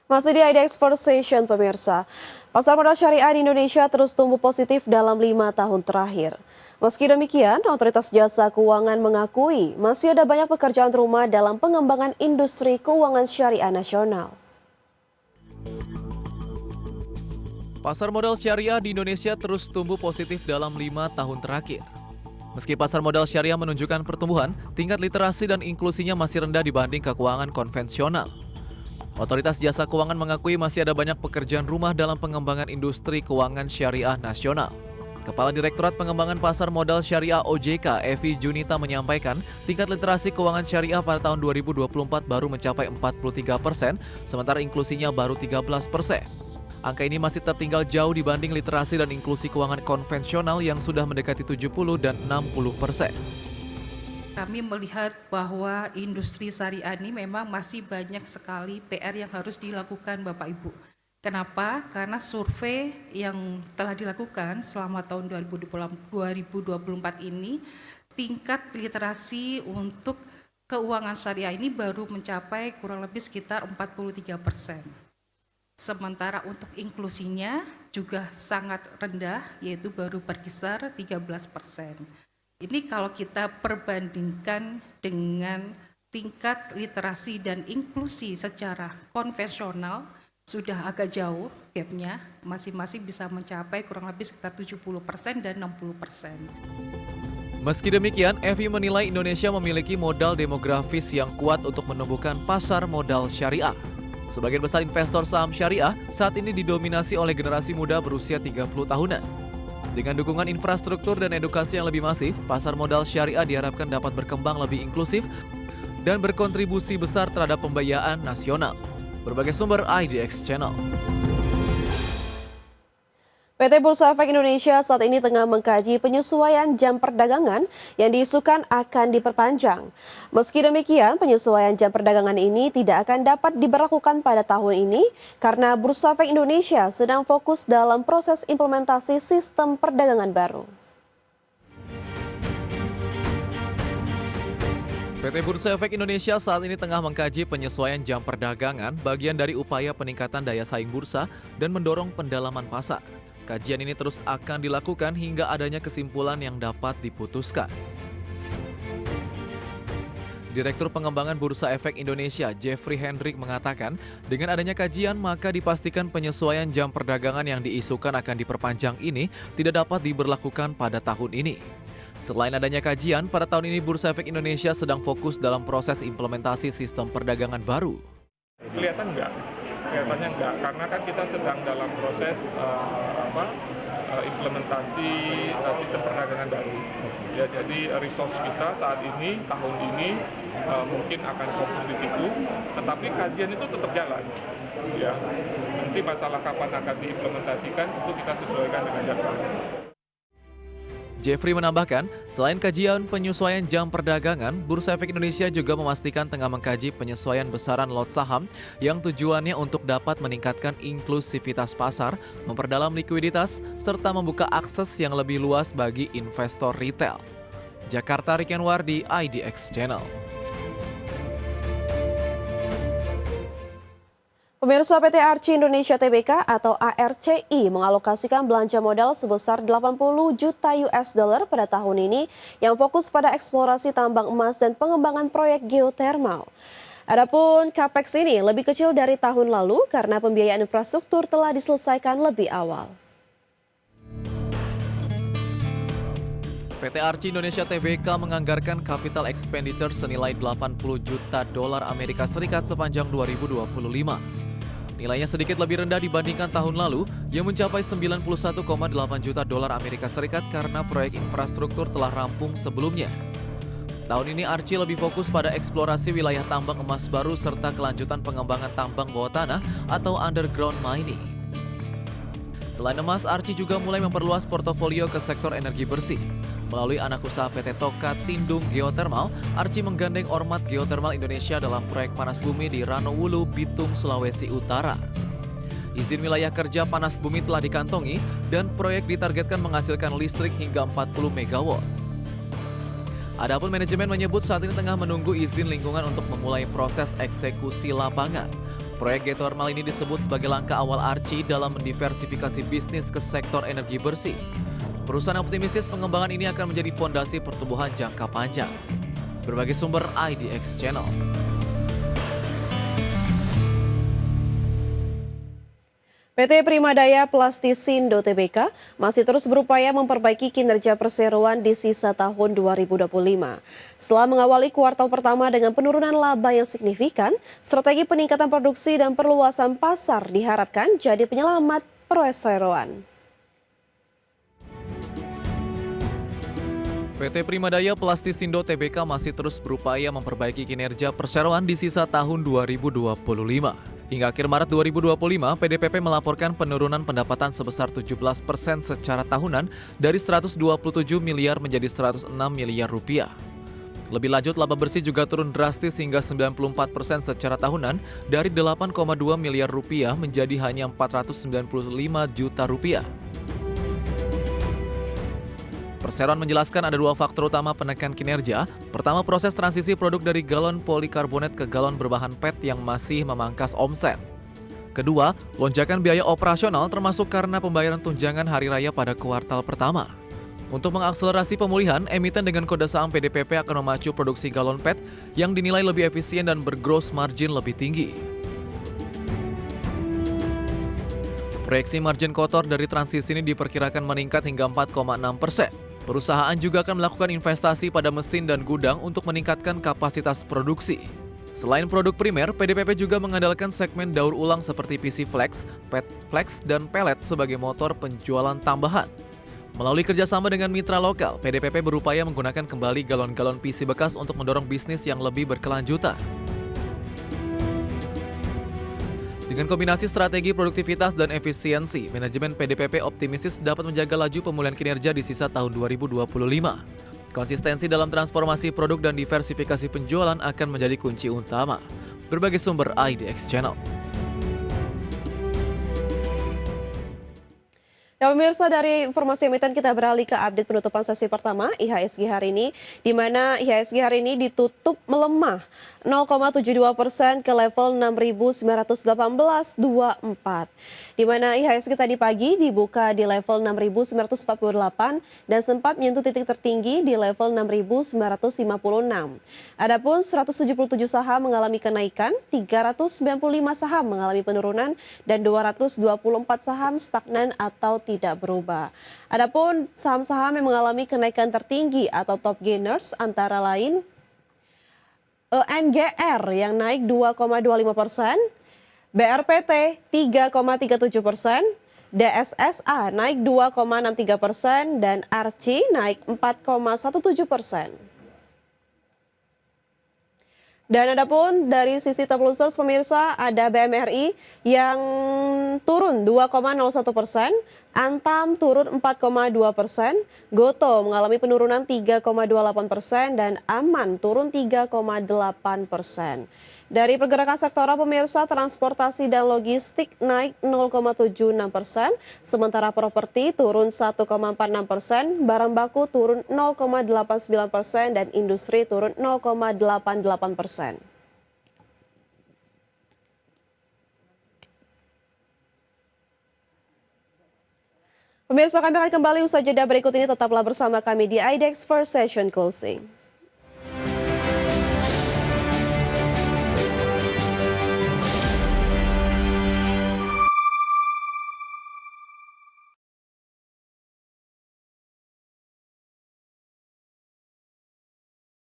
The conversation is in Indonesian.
Masih di IDX First Session, pemirsa. Pasar modal syariah di Indonesia terus tumbuh positif dalam 5 tahun terakhir. Meski demikian, Otoritas Jasa Keuangan mengakui masih ada banyak pekerjaan rumah dalam pengembangan industri keuangan syariah nasional. Pasar modal syariah di Indonesia terus tumbuh positif dalam 5 tahun terakhir. Meski pasar modal syariah menunjukkan pertumbuhan, tingkat literasi dan inklusinya masih rendah dibanding keuangan konvensional. Otoritas Jasa Keuangan mengakui masih ada banyak pekerjaan rumah dalam pengembangan industri keuangan syariah nasional. Kepala Direktorat Pengembangan Pasar Modal Syariah OJK, Evi Junita menyampaikan, tingkat literasi keuangan syariah pada tahun 2024 baru mencapai 43%, sementara inklusinya baru 13%. Angka ini masih tertinggal jauh dibanding literasi dan inklusi keuangan konvensional yang sudah mendekati 70 dan 60%. Kami melihat bahwa industri syariah ini memang masih banyak sekali PR yang harus dilakukan Bapak Ibu. Kenapa? Karena survei yang telah dilakukan selama tahun 2024 ini, tingkat literasi untuk keuangan syariah ini baru mencapai kurang lebih sekitar 43%. Sementara untuk inklusinya juga sangat rendah, yaitu baru berkisar 13%. Ini kalau kita perbandingkan dengan tingkat literasi dan inklusi secara konvensional, sudah agak jauh gapnya, masing-masing bisa mencapai kurang lebih sekitar 70% dan 60%. Meski demikian, Evi menilai Indonesia memiliki modal demografis yang kuat untuk menumbuhkan pasar modal syariah. Sebagian besar investor saham syariah saat ini didominasi oleh generasi muda berusia 30 tahunan. Dengan dukungan infrastruktur dan edukasi yang lebih masif, pasar modal syariah diharapkan dapat berkembang lebih inklusif dan berkontribusi besar terhadap pembiayaan nasional. Berbagai sumber IDX Channel. PT Bursa Efek Indonesia saat ini tengah mengkaji penyesuaian jam perdagangan yang diisukan akan diperpanjang. Meski demikian, penyesuaian jam perdagangan ini tidak akan dapat diberlakukan pada tahun ini karena Bursa Efek Indonesia sedang fokus dalam proses implementasi sistem perdagangan baru. PT Bursa Efek Indonesia saat ini tengah mengkaji penyesuaian jam perdagangan bagian dari upaya peningkatan daya saing bursa dan mendorong pendalaman pasar. Kajian ini terus akan dilakukan hingga adanya kesimpulan yang dapat diputuskan. Direktur Pengembangan Bursa Efek Indonesia, Jeffrey Hendrik mengatakan, dengan adanya kajian maka dipastikan penyesuaian jam perdagangan yang diisukan akan diperpanjang ini tidak dapat diberlakukan pada tahun ini. Selain adanya kajian, pada tahun ini Bursa Efek Indonesia sedang fokus dalam proses implementasi sistem perdagangan baru. Kelihatan enggak? Kelihatannya enggak, karena kan kita sedang dalam proses implementasi sistem perdagangan baru. Ya, jadi resource kita saat ini, tahun ini mungkin akan fokus di situ, tetapi kajian itu tetap jalan. Ya, nanti masalah kapan akan diimplementasikan itu kita sesuaikan dengan jadwal. Jeffrey menambahkan, selain kajian penyesuaian jam perdagangan, Bursa Efek Indonesia juga memastikan tengah mengkaji penyesuaian besaran lot saham yang tujuannya untuk dapat meningkatkan inklusivitas pasar, memperdalam likuiditas, serta membuka akses yang lebih luas bagi investor retail. Jakarta, Riken Wardi, IDX Channel. Pemirsa, PT Arci Indonesia Tbk atau ARCI mengalokasikan belanja modal sebesar 80 juta US dollar pada tahun ini yang fokus pada eksplorasi tambang emas dan pengembangan proyek geotermal. Adapun capex ini lebih kecil dari tahun lalu karena pembiayaan infrastruktur telah diselesaikan lebih awal. PT Arci Indonesia Tbk menganggarkan capital expenditure senilai 80 juta dolar Amerika Serikat sepanjang 2025. Nilainya sedikit lebih rendah dibandingkan tahun lalu yang mencapai 91,8 juta dolar Amerika Serikat karena proyek infrastruktur telah rampung sebelumnya. Tahun ini Arci lebih fokus pada eksplorasi wilayah tambang emas baru serta kelanjutan pengembangan tambang bawah tanah atau underground mining. Selain emas, Arci juga mulai memperluas portofolio ke sektor energi bersih. Melalui anak usaha PT Toka Tindung Geothermal, Arci menggandeng Ormat Geothermal Indonesia dalam proyek panas bumi di Ranowulu, Bitung, Sulawesi Utara. Izin wilayah kerja panas bumi telah dikantongi dan proyek ditargetkan menghasilkan listrik hingga 40 MW. Adapun manajemen menyebut saat ini tengah menunggu izin lingkungan untuk memulai proses eksekusi lapangan. Proyek geothermal ini disebut sebagai langkah awal Archie dalam mendiversifikasi bisnis ke sektor energi bersih. Perusahaan optimistis pengembangan ini akan menjadi fondasi pertumbuhan jangka panjang. Berbagai sumber IDX Channel. PT Primadaya Plastisindo Tbk masih terus berupaya memperbaiki kinerja perseroan di sisa tahun 2025. Setelah mengawali kuartal pertama dengan penurunan laba yang signifikan, strategi peningkatan produksi dan perluasan pasar diharapkan jadi penyelamat perseroan. PT Primadaya Plastisindo Tbk masih terus berupaya memperbaiki kinerja perseroan di sisa tahun 2025. Hingga akhir Maret 2025, PDPP melaporkan penurunan pendapatan sebesar 17% secara tahunan dari 127 miliar menjadi 106 miliar rupiah. Lebih lanjut, laba bersih juga turun drastis hingga 94% secara tahunan dari 8,2 miliar rupiah menjadi hanya 495 juta rupiah. Perseroan menjelaskan ada dua faktor utama penekan kinerja. Pertama, proses transisi produk dari galon polikarbonat ke galon berbahan PET yang masih memangkas omset. Kedua, lonjakan biaya operasional termasuk karena pembayaran tunjangan hari raya pada kuartal pertama. Untuk mengakselerasi pemulihan, emiten dengan kode saham PDPP akan memacu produksi galon PET yang dinilai lebih efisien dan bergross margin lebih tinggi. Proyeksi margin kotor dari transisi ini diperkirakan meningkat hingga 4,6%. Perusahaan juga akan melakukan investasi pada mesin dan gudang untuk meningkatkan kapasitas produksi. Selain produk primer, PDPP juga mengandalkan segmen daur ulang seperti PC Flex, PET Flex, dan pellet sebagai motor penjualan tambahan. Melalui kerjasama dengan mitra lokal, PDPP berupaya menggunakan kembali galon-galon PC bekas untuk mendorong bisnis yang lebih berkelanjutan. Dengan kombinasi strategi produktivitas dan efisiensi, manajemen PDPP optimistis dapat menjaga laju pemulihan kinerja di sisa tahun 2025. Konsistensi dalam transformasi produk dan diversifikasi penjualan akan menjadi kunci utama. Berbagai sumber IDX Channel. Ya pemirsa, dari informasi emiten kita beralih ke update penutupan sesi pertama IHSG hari ini, di mana IHSG hari ini ditutup melemah 0,72% ke level 6.918,24. Di mana IHSG tadi pagi dibuka di level 6.948 dan sempat menyentuh titik tertinggi di level 6.956. Adapun 177 saham mengalami kenaikan, 395 saham mengalami penurunan, dan 224 saham stagnan atau tidak berubah. Adapun saham-saham yang mengalami kenaikan tertinggi atau top gainers antara lain NGR yang naik 2,25%, BRPT 3,37%, DSSA naik 2,63%, dan Archie naik 4,17%. Dan adapun dari sisi top losers pemirsa, ada BMRI yang turun 2,01%, Antam turun 4,2%, Goto mengalami penurunan 3,28%, dan Aman turun 3,8%. Dari pergerakan sektoral pemirsa, transportasi dan logistik naik 0,76%, sementara properti turun 1,46%, barang baku turun 0,89%, dan industri turun 0,88%. Pemirsa, kami akan kembali usai jeda berikut ini, tetaplah bersama kami di IDX First Session Closing.